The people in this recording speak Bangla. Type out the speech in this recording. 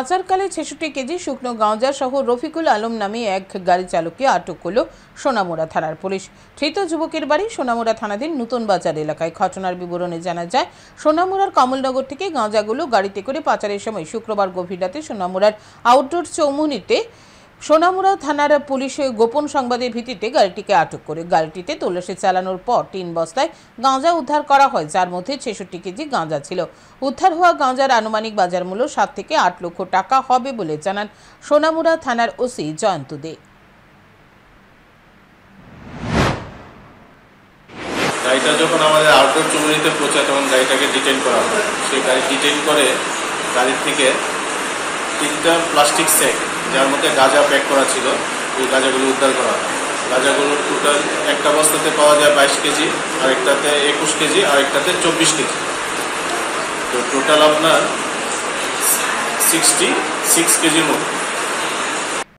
পাচারকালে ৬৬ কেজি শুকনো গাঁজা সহ রফিকুল আলম নামে এক গাড়ি চালককে আটক করল সোনামুড়া থানার পুলিশ। ধৃত যুবকের বাড়ি সোনামুড়া থানাধীন নতুন বাজার এলাকায়। ঘটনার বিবরণে জানা যায়, সোনামুড়ার কমলনগর থেকে গাঁজাগুলো গাড়িতে করে পাচারের সময় শুক্রবার গভীর রাতে সোনামুড়ার আউটডোর চৌমুহনীতে সোনামুড়া থানার পুলিশ গোপন সংবাদের ভিত্তিতে গাড়িটিকে আটক করে গাড়িটিতে তল্লাশি চালানোর পর ৩ বস্তায় গাঁজা উদ্ধার করা হয়, যার মধ্যে ৬৬ কেজি গাঁজা ছিল। উদ্ধার হওয়া গাঁজার আনুমানিক বাজার মূল্য ৭ থেকে ৮ লক্ষ টাকা হবে বলে জানান সোনামুড়া থানার ওসি জয়ন্ত দে। গাড়িটা যখন আমাদের আউটডোর চৌমুহনীতে পৌঁছায় তখন গাড়িটাকে ডিটেইন করা হয়। সেই গাড়ি ডিটেইন করে গাড়ির থেকে 3টা প্লাস্টিক স্যাক, যার মধ্যে গাঁজা প্যাক করা ছিল, ওই গাঁজাগুলো উদ্ধার করা হয়। গাঁজাগুলোর টোটাল একটা বস্তাতে পাওয়া যায় 22 কেজি, আরেকটাতে 21 কেজি, আরেকটাতে 24 কেজি। তো টোটাল আপনার 66 কেজির মতো।